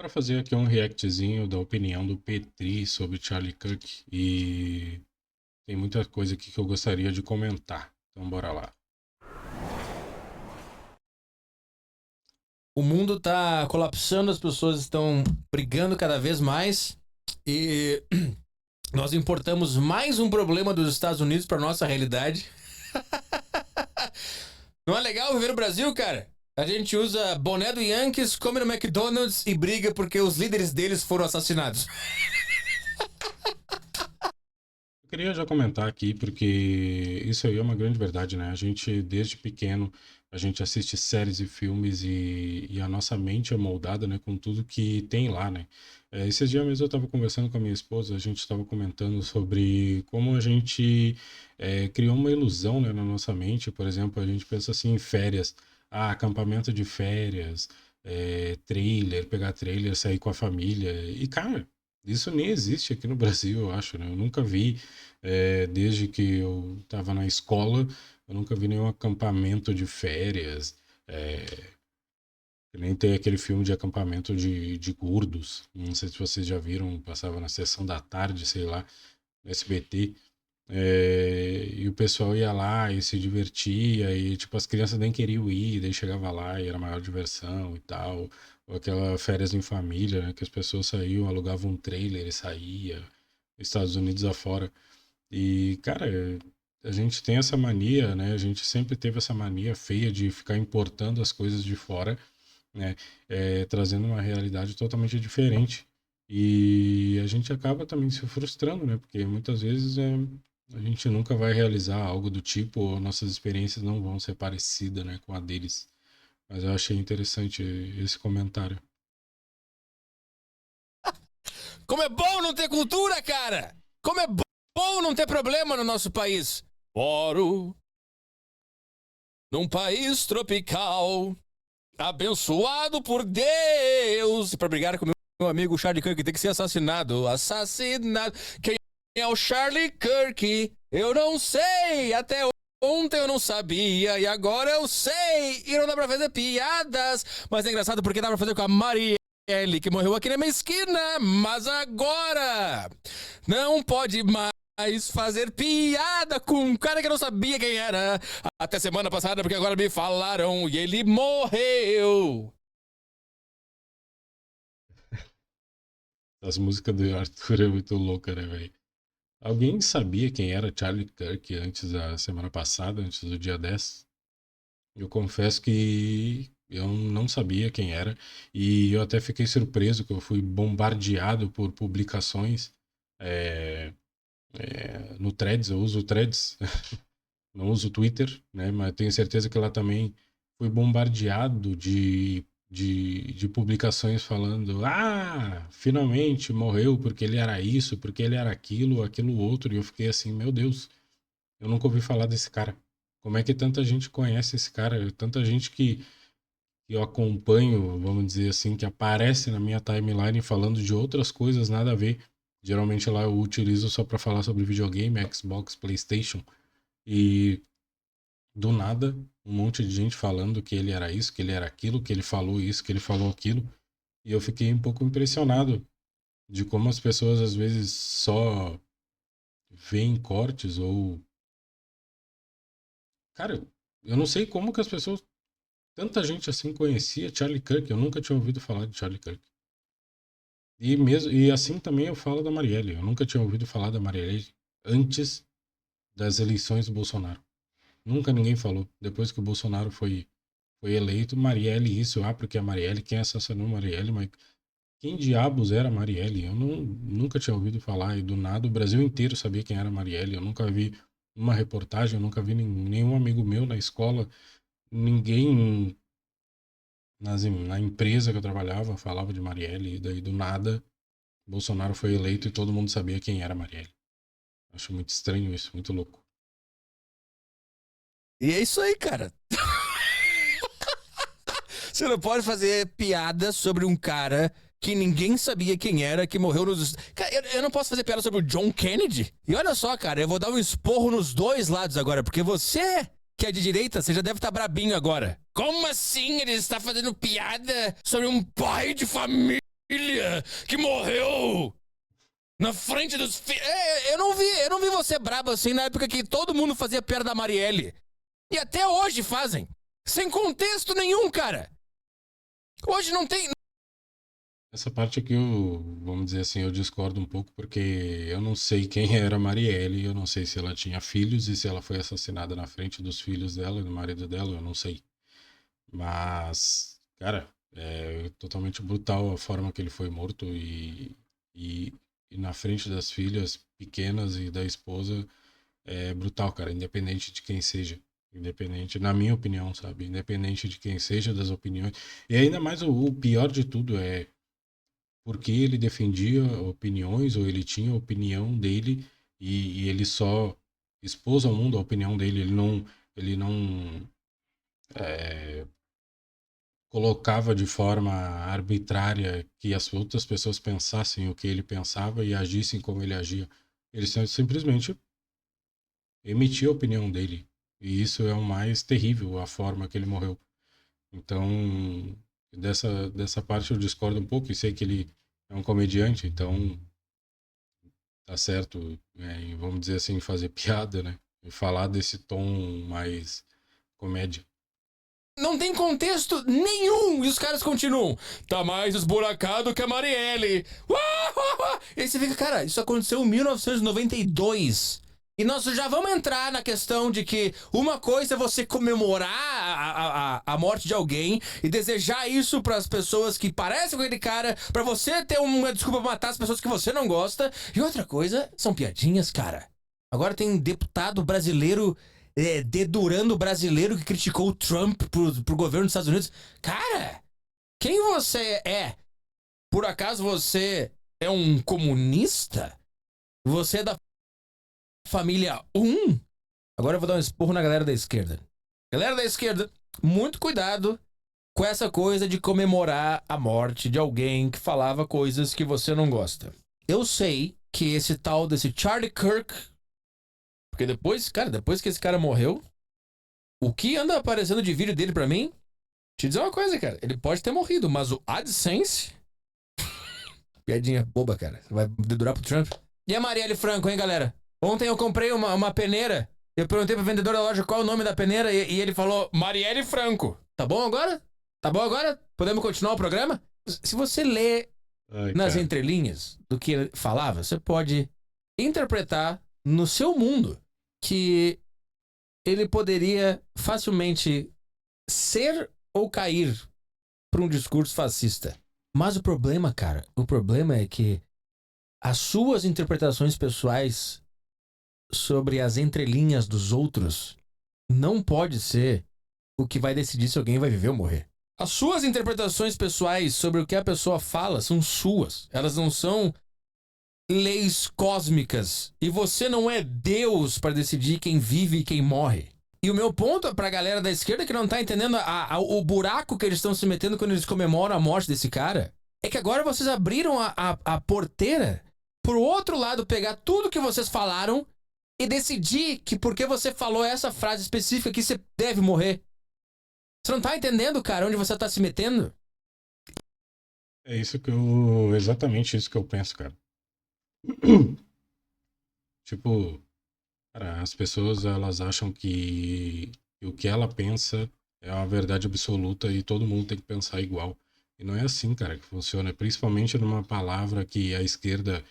Para fazer aqui um reactzinho da opinião do Petri sobre Charlie Kirk e tem muita coisa aqui que eu gostaria de comentar. Então bora lá. O mundo tá colapsando, as pessoas estão brigando cada vez mais e nós importamos mais um problema dos Estados Unidos para nossa realidade. Não é legal viver no Brasil, cara? A gente usa boné do Yankees, come no McDonald's e briga porque os líderes deles foram assassinados. Eu queria já comentar aqui porque isso aí é uma grande verdade, né? A gente, desde pequeno, a gente assiste séries e filmes e a nossa mente é moldada, né, com tudo que tem lá, né? Esses dias mesmo eu estava conversando com a minha esposa, a gente estava comentando sobre como a gente criou uma ilusão, né, na nossa mente. Por exemplo, a gente pensa assim em férias, acampamento de férias, trailer, pegar trailer, sair com a família. E, cara, isso nem existe aqui no Brasil, eu acho, né? Eu nunca vi, desde que eu estava na escola, eu nunca vi nenhum acampamento de férias. É, que nem tem aquele filme de acampamento de gordos. Não sei se vocês já viram, passava na sessão da tarde, sei lá, no SBT. E o pessoal ia lá e se divertia, e tipo, as crianças nem queriam ir, daí chegava lá e era a maior diversão e tal. Ou aquela férias em família, né, que as pessoas saíam, alugavam um trailer e saía, Estados Unidos afora. E, cara, a gente tem essa mania, né? A gente sempre teve essa mania feia de ficar importando as coisas de fora, né? Trazendo uma realidade totalmente diferente. E a gente acaba também se frustrando, né? Porque muitas vezes a gente nunca vai realizar algo do tipo, ou nossas experiências não vão ser parecidas, né, com a deles. Mas eu achei interessante esse comentário. Como é bom não ter cultura, cara! Como é bom não ter problema no nosso país! Moro num país tropical, abençoado por Deus. E pra brigar com meu amigo Charlie Kirk tem que ser assassinado. Assassinado. Quem é o Charlie Kirk? Eu não sei. Até ontem eu não sabia. E agora eu sei. E não dá pra fazer piadas. Mas é engraçado porque dá pra fazer com a Marielle, que morreu aqui na minha esquina. Mas agora não pode mais fazer piada com um cara que eu não sabia quem era até semana passada, porque agora me falaram e ele morreu. As músicas do Arthur é muito louca, né, velho? Alguém sabia quem era Charlie Kirk antes da semana passada, antes do dia 10? Eu confesso que eu não sabia quem era e eu até fiquei surpreso que eu fui bombardeado por publicações é, no Threads. Eu uso o Threads, não uso o Twitter, né? Mas tenho certeza que lá também fui bombardeado de publicações falando: ah, finalmente morreu porque ele era isso, porque ele era aquilo, aquilo outro. E eu fiquei assim: meu Deus, eu nunca ouvi falar desse cara. Como é que tanta gente conhece esse cara? Tanta gente que eu acompanho, vamos dizer assim, que aparece na minha timeline falando de outras coisas nada a ver. Geralmente lá eu utilizo só para falar sobre videogame, Xbox, PlayStation. E do nada, um monte de gente falando que ele era isso, que ele era aquilo, que ele falou isso, que ele falou aquilo. E eu fiquei um pouco impressionado de como as pessoas às vezes só veem cortes ou. Cara, eu não sei como que as pessoas. Tanta gente assim conhecia Charlie Kirk, eu nunca tinha ouvido falar de Charlie Kirk. E assim também eu falo da Marielle. Eu nunca tinha ouvido falar da Marielle antes das eleições do Bolsonaro. Nunca ninguém falou. Depois que o Bolsonaro foi eleito, Marielle isso, porque a Marielle, quem assassinou Marielle, mas quem diabos era Marielle? Eu nunca tinha ouvido falar e do nada o Brasil inteiro sabia quem era Marielle. Eu nunca vi uma reportagem, eu nunca vi nenhum amigo meu na escola, ninguém na empresa que eu trabalhava falava de Marielle e daí do nada Bolsonaro foi eleito e todo mundo sabia quem era Marielle. Acho muito estranho isso, muito louco. E é isso aí, cara. Você não pode fazer piada sobre um cara que ninguém sabia quem era, que morreu nos... Cara, eu não posso fazer piada sobre o John Kennedy. E olha só, cara, eu vou dar um esporro nos dois lados agora, porque você que é de direita, você já deve estar brabinho agora. Como assim ele está fazendo piada sobre um pai de família filha que morreu na frente dos filhos. Eu não vi você brabo assim na época que todo mundo fazia piada da Marielle. E até hoje fazem. Sem contexto nenhum, cara. Hoje não tem... Essa parte aqui vamos dizer assim, eu discordo um pouco porque eu não sei quem era a Marielle, eu não sei se ela tinha filhos e se ela foi assassinada na frente dos filhos dela, do marido dela, eu não sei. Mas, cara, é totalmente brutal a forma que ele foi morto e, e na frente das filhas pequenas e da esposa é brutal, cara, independente de quem seja. Independente, na minha opinião, sabe? Independente de quem seja, das opiniões. E ainda mais o pior de tudo é porque ele defendia opiniões ou ele tinha a opinião dele e ele só expôs ao mundo a opinião dele, ele não colocava de forma arbitrária que as outras pessoas pensassem o que ele pensava e agissem como ele agia. Ele simplesmente emitia a opinião dele. E isso é o mais terrível, a forma que ele morreu. Então, dessa parte eu discordo um pouco e sei que ele é um comediante, então tá certo, e vamos dizer assim, fazer piada, né? E falar desse tom mais comédia. Não tem contexto nenhum. E os caras continuam. Tá mais esburacado que a Marielle. E aí você fica, cara, isso aconteceu em 1992. E nós já vamos entrar na questão de que uma coisa é você comemorar a morte de alguém e desejar isso para as pessoas que parecem com aquele cara, para você ter uma desculpa pra matar as pessoas que você não gosta. E outra coisa são piadinhas, cara. Agora tem um deputado brasileiro dedurando o brasileiro que criticou o Trump pro governo dos Estados Unidos. Cara, quem você é? Por acaso você é um comunista? Você é da família 1? Agora eu vou dar um esporro na galera da esquerda. Galera da esquerda, muito cuidado com essa coisa de comemorar a morte de alguém que falava coisas que você não gosta. Eu sei que esse tal desse Charlie Kirk, porque depois que esse cara morreu, o que anda aparecendo de vídeo dele pra mim, te dizer uma coisa, cara, ele pode ter morrido, mas o AdSense... Piadinha boba, cara. Você vai dedurar pro Trump. E a Marielle Franco, hein, galera? Ontem eu comprei uma peneira. Eu perguntei pro vendedor da loja qual é o nome da peneira e ele falou Marielle Franco. Tá bom agora? Tá bom agora? Podemos continuar o programa? Se você lê nas entrelinhas do que ele falava, você pode interpretar no seu mundo que ele poderia facilmente ser ou cair para um discurso fascista. Mas o problema, cara, é que as suas interpretações pessoais sobre as entrelinhas dos outros não pode ser o que vai decidir se alguém vai viver ou morrer. As suas interpretações pessoais sobre o que a pessoa fala são suas. Elas não são leis cósmicas. E você não é Deus para decidir quem vive e quem morre. E o meu ponto pra galera da esquerda que não tá entendendo o buraco que eles estão se metendo quando eles comemoram a morte desse cara, é que agora vocês abriram a porteira pro outro lado pegar tudo que vocês falaram e decidir que porque você falou essa frase específica que você deve morrer. Você não tá entendendo, cara, onde você tá se metendo? É exatamente isso que eu penso, cara. Tipo, cara, as pessoas elas acham que o que ela pensa é uma verdade absoluta e todo mundo tem que pensar igual. E não é assim, cara, que funciona. Principalmente numa palavra que a esquerda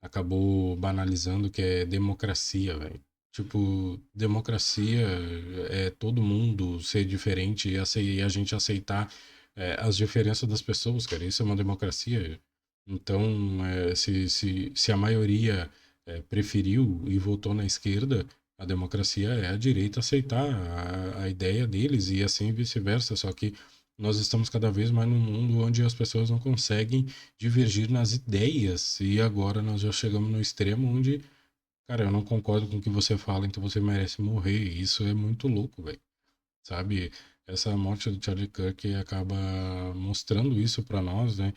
acabou banalizando, que é democracia, velho. Tipo, democracia é todo mundo ser diferente e a gente aceitar as diferenças das pessoas, cara. Isso é uma democracia. Então, se a maioria preferiu e votou na esquerda, a democracia é a direita aceitar a ideia deles e assim vice-versa. Só que nós estamos cada vez mais num mundo onde as pessoas não conseguem divergir nas ideias. E agora nós já chegamos no extremo onde, cara, eu não concordo com o que você fala, então você merece morrer. E isso é muito louco, velho. Sabe? Essa morte do Charlie Kirk acaba mostrando isso pra nós, né?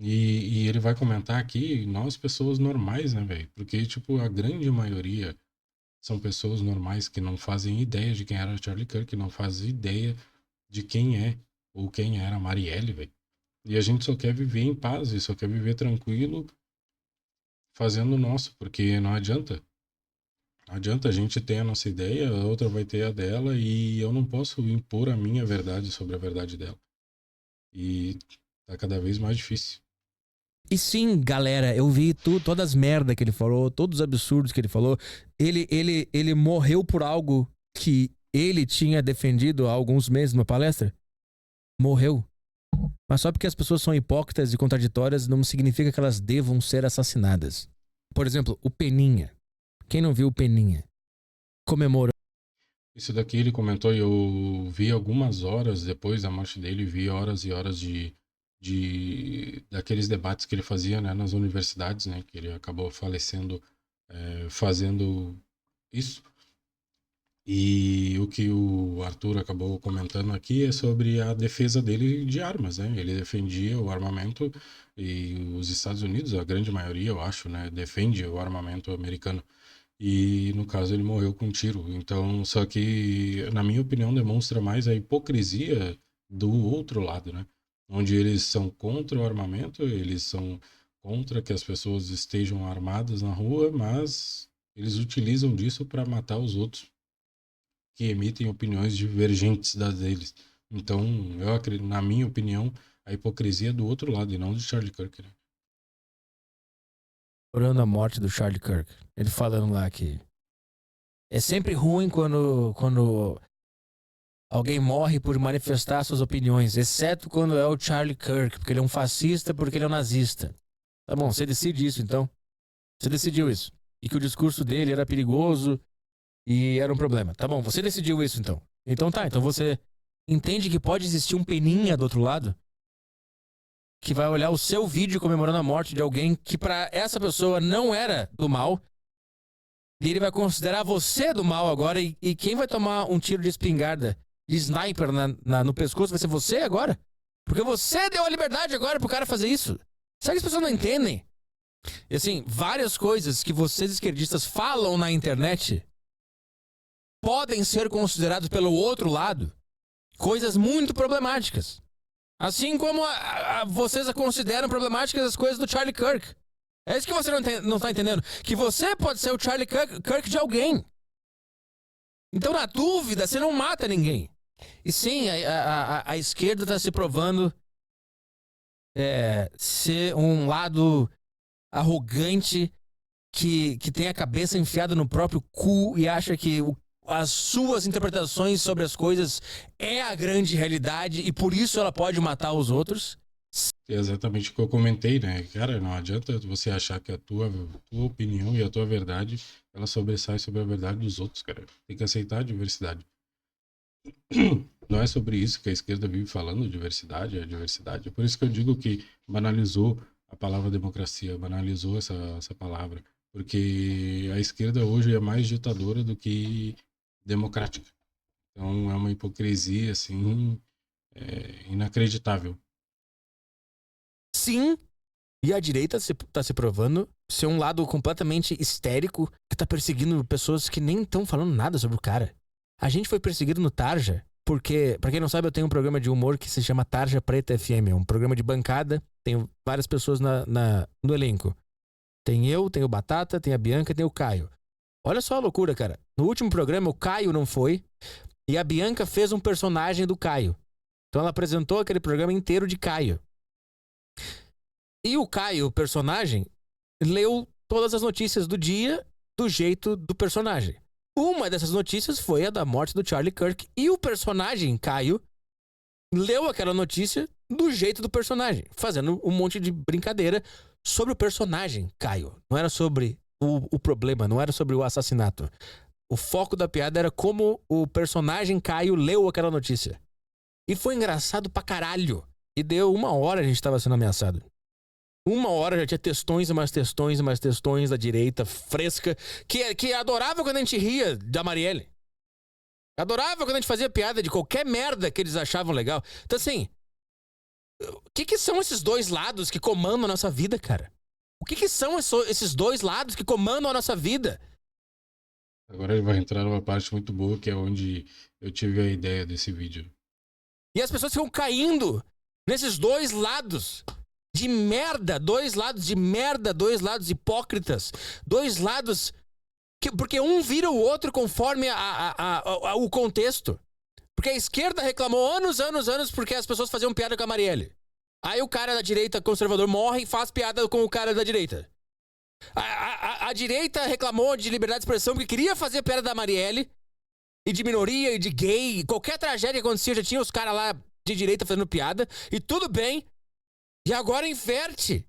E ele vai comentar aqui, nós pessoas normais, né, velho? Porque, tipo, a grande maioria são pessoas normais que não fazem ideia de quem era Charlie Kirk, que não fazem ideia de quem é ou quem era a Marielle, velho. E a gente só quer viver em paz e só quer viver tranquilo, fazendo o nosso, porque não adianta. Não adianta, a gente ter a nossa ideia, a outra vai ter a dela, e eu não posso impor a minha verdade sobre a verdade dela. E tá cada vez mais difícil. E sim, galera, eu vi todas as merdas que ele falou, todos os absurdos que ele falou. Ele morreu por algo que ele tinha defendido há alguns meses numa palestra? Morreu. Mas só porque as pessoas são hipócritas e contraditórias não significa que elas devam ser assassinadas. Por exemplo, o Peninha. Quem não viu o Peninha? Comemorou. Isso daqui ele comentou, e eu vi algumas horas depois da morte dele, vi horas e horas de daqueles debates que ele fazia, né, nas universidades, né, que ele acabou falecendo fazendo isso. E o que o Arthur acabou comentando aqui é sobre a defesa dele de armas, né? Ele defendia o armamento, e os Estados Unidos, a grande maioria, eu acho, né, defende o armamento americano. E no caso ele morreu com um tiro. Então, só que, na minha opinião, demonstra mais a hipocrisia do outro lado, né? Onde eles são contra o armamento, eles são contra que as pessoas estejam armadas na rua, mas eles utilizam disso para matar os outros que emitem opiniões divergentes das deles. Então, eu acredito, na minha opinião, a hipocrisia é do outro lado e não do Charlie Kirk, né? Comemorando a morte do Charlie Kirk. Ele falando lá que é sempre ruim quando alguém morre por manifestar suas opiniões, exceto quando é o Charlie Kirk, porque ele é um fascista, porque ele é um nazista. Tá bom, você decide isso então. Você decidiu isso. E que o discurso dele era perigoso e era um problema. Tá bom, você decidiu isso então. Então tá, então você entende que pode existir um Peninha do outro lado que vai olhar o seu vídeo comemorando a morte de alguém que pra essa pessoa não era do mal, e ele vai considerar você do mal agora, e quem vai tomar um tiro de espingarda, de sniper no pescoço vai ser você agora? Porque você deu a liberdade agora pro cara fazer isso. Será que as pessoas não entendem? E assim, várias coisas que vocês esquerdistas falam na internet podem ser consideradas pelo outro lado coisas muito problemáticas. Assim como vocês consideram problemáticas as coisas do Charlie Kirk. É isso que você não tá entendendo. Que você pode ser o Charlie Kirk de alguém. Então, na dúvida, você não mata ninguém. E sim, a esquerda tá se provando ser um lado arrogante que tem a cabeça enfiada no próprio cu e acha que as suas interpretações sobre as coisas é a grande realidade e por isso ela pode matar os outros. É exatamente o que eu comentei, né? Cara, não adianta você achar que a tua opinião e a tua verdade, ela sobressai sobre a verdade dos outros, cara. Tem que aceitar a diversidade. Não é sobre isso que a esquerda vive falando, diversidade, é diversidade. É por isso que eu digo que banalizou a palavra democracia, banalizou essa palavra. Porque a esquerda hoje é mais ditadora do que democrática. Então é uma hipocrisia, assim, inacreditável. Sim, e a direita tá se provando ser um lado completamente histérico que tá perseguindo pessoas que nem estão falando nada sobre o cara. A gente foi perseguido no Tarja porque, pra quem não sabe, eu tenho um programa de humor que se chama Tarja Preta FM. É um programa de bancada, tem várias pessoas no elenco. Tem eu, tem o Batata, tem a Bianca, tem o Caio. Olha só a loucura, cara. No último programa, o Caio não foi e a Bianca fez um personagem do Caio. Então ela apresentou aquele programa inteiro de Caio. E o Caio, o personagem, leu todas as notícias do dia do jeito do personagem. Uma dessas notícias foi a da morte do Charlie Kirk. E o personagem, Caio, leu aquela notícia do jeito do personagem, fazendo um monte de brincadeira sobre o personagem, Caio. Não era sobre o problema, não era sobre o assassinato. O foco da piada era como o personagem Caio leu aquela notícia. E foi engraçado pra caralho. E deu 1 hora a gente tava sendo ameaçado. 1 hora já tinha textões e mais textões e mais textões da direita, fresca, que adorava quando a gente ria da Marielle. Adorava quando a gente fazia piada de qualquer merda que eles achavam legal. Então assim, o que são esses dois lados que comandam a nossa vida, cara? O que são esses dois lados que comandam a nossa vida? Agora ele vai entrar numa parte muito boa, que é onde eu tive a ideia desse vídeo. E as pessoas ficam caindo Nesses dois lados de merda, dois lados hipócritas, dois lados... porque um vira o outro conforme o contexto. Porque a esquerda reclamou anos porque as pessoas faziam piada com a Marielle. Aí o cara da direita conservador morre e faz piada com o cara da direita. A direita reclamou de liberdade de expressão porque queria fazer piada da Marielle e de minoria e de gay. Qualquer tragédia que acontecia já tinha os caras lá de direita fazendo piada. E tudo bem. E agora inverte.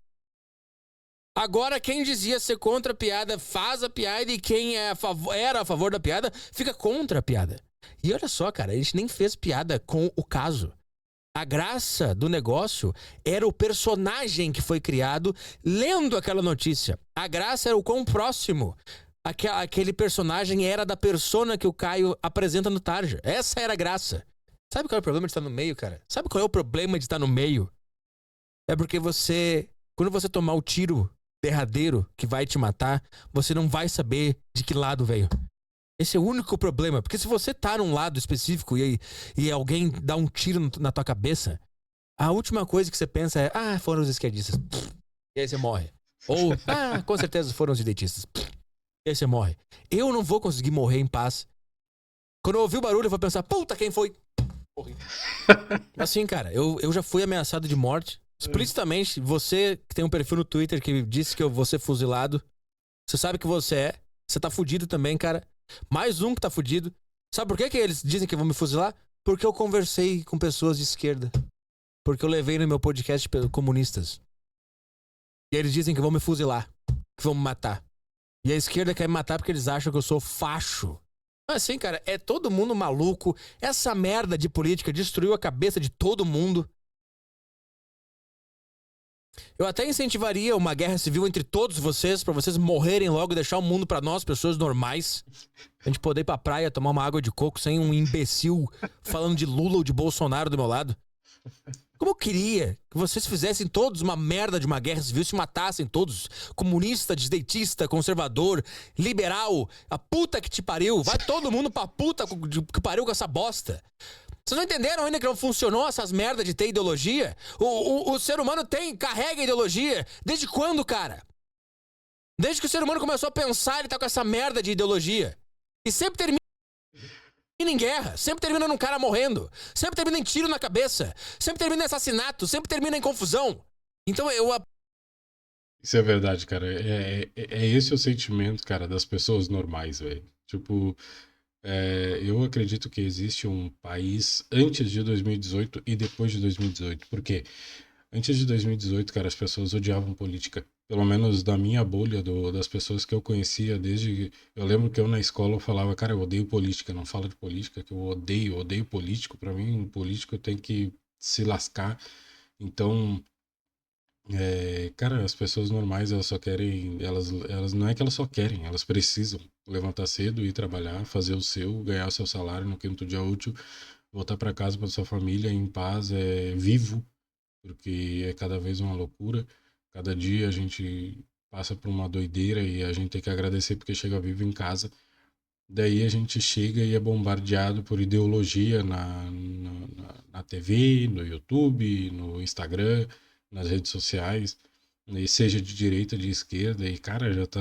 Agora quem dizia ser contra a piada faz a piada e quem era a favor da piada fica contra a piada. E olha só, cara, a gente nem fez piada com o caso. A graça do negócio era o personagem que foi criado lendo aquela notícia. A graça era o quão próximo aquele personagem era da persona que o Caio apresenta no Tarja. Essa era a graça. Sabe qual é o problema de estar no meio, cara? Sabe qual é o problema de estar no meio? É porque quando você tomar o tiro derradeiro que vai te matar, você não vai saber de que lado veio. Esse é o único problema. Porque se você tá num lado específico e alguém dá um tiro na tua cabeça, a última coisa que você pensa é, foram os esquerdistas. E aí você morre. Ou, com certeza foram os direitistas. E aí você morre. Eu não vou conseguir morrer em paz. Quando eu ouvir o barulho, eu vou pensar, puta, quem foi? Morri. Assim, cara, eu já fui ameaçado de morte. Explicitamente, você que tem um perfil no Twitter que disse que eu vou ser fuzilado, você sabe que você é. Você tá fudido também, cara. Mais um que tá fudido. Sabe por que eles dizem que vão me fuzilar? Porque eu conversei com pessoas de esquerda. Porque eu levei no meu podcast comunistas. E eles dizem que vão me fuzilar. Que vão me matar. E a esquerda quer me matar porque eles acham que eu sou facho. Assim, cara, é todo mundo maluco. Essa merda de política destruiu a cabeça de todo mundo. Eu até incentivaria uma guerra civil entre todos vocês, pra vocês morrerem logo e deixar o mundo pra nós, pessoas normais. A gente poder ir pra praia, tomar uma água de coco sem um imbecil falando de Lula ou de Bolsonaro do meu lado. Como eu queria que vocês fizessem todos uma merda de uma guerra civil, se matassem todos. Comunista, direitista, conservador, liberal, a puta que te pariu. Vai todo mundo pra puta que pariu com essa bosta. Vocês não entenderam ainda que não funcionou essas merdas de ter ideologia? O ser humano carrega ideologia. Desde quando, cara? Desde que o ser humano começou a pensar, ele tá com essa merda de ideologia. E sempre termina em guerra. Sempre termina num cara morrendo. Sempre termina em tiro na cabeça. Sempre termina em assassinato. Sempre termina em confusão. Então Isso é verdade, cara. É esse o sentimento, cara, das pessoas normais, velho. Tipo... eu acredito que existe um país antes de 2018 e depois de 2018. Por quê? Antes de 2018, cara, as pessoas odiavam política. Pelo menos da minha bolha, das pessoas que eu conhecia desde... Eu lembro que eu na escola eu falava, cara, eu odeio política, não fala de política, que eu odeio político. Pra mim, um político tem que se lascar. Então... cara, as pessoas normais, elas só querem, elas não é que elas só querem, elas precisam levantar cedo, ir trabalhar, fazer o seu, ganhar o seu salário no quinto dia útil, voltar para casa para sua família em paz, vivo, porque é cada vez uma loucura. Cada dia a gente passa por uma doideira e a gente tem que agradecer porque chega vivo em casa. Daí a gente chega e é bombardeado por ideologia na TV, no YouTube, no Instagram, nas redes sociais, e seja de direita, de esquerda, e cara, já tá.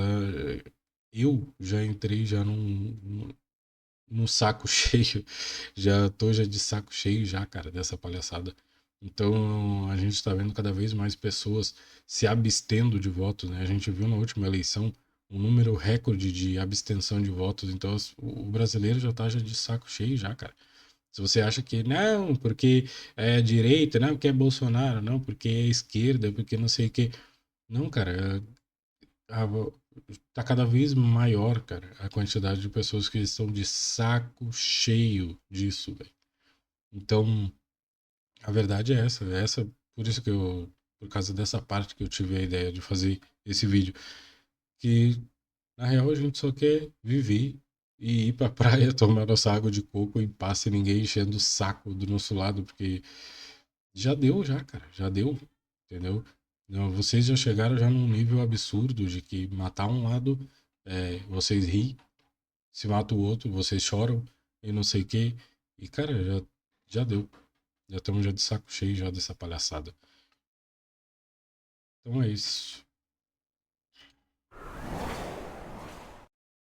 Eu já entrei já num saco cheio, já tô já de saco cheio já, cara, dessa palhaçada. Então a gente tá vendo cada vez mais pessoas se abstendo de votos, né? A gente viu na última eleição um número recorde de abstenção de votos, então o brasileiro já tá já de saco cheio já, cara. Se você acha que não, porque é direita, não, porque é Bolsonaro, não, porque é esquerda, porque não sei o que. Não, cara, a- tá cada vez maior, cara, a quantidade de pessoas que estão de saco cheio disso, velho. Então, a verdade é essa, por isso que por causa dessa parte que eu tive a ideia de fazer esse vídeo, que na real a gente só quer viver e ir pra praia tomar nossa água de coco e passa ninguém enchendo o saco do nosso lado, porque já deu já, cara, já deu, entendeu? Não, vocês já chegaram já num nível absurdo de que matar um lado, vocês riem, se mata o outro, vocês choram e não sei o que, e cara, já deu. Já estamos já de saco cheio já dessa palhaçada. Então é isso.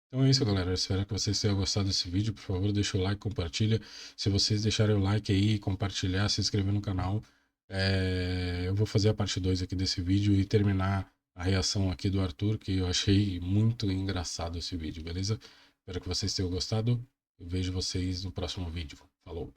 Então é isso, galera. Eu espero que vocês tenham gostado desse vídeo. Por favor, deixa o like, compartilha. Se vocês deixarem o like aí, compartilhar, se inscrever no canal, eu vou fazer a parte 2 aqui desse vídeo e terminar a reação aqui do Arthur, que eu achei muito engraçado esse vídeo, beleza? Espero que vocês tenham gostado. Eu vejo vocês no próximo vídeo. Falou!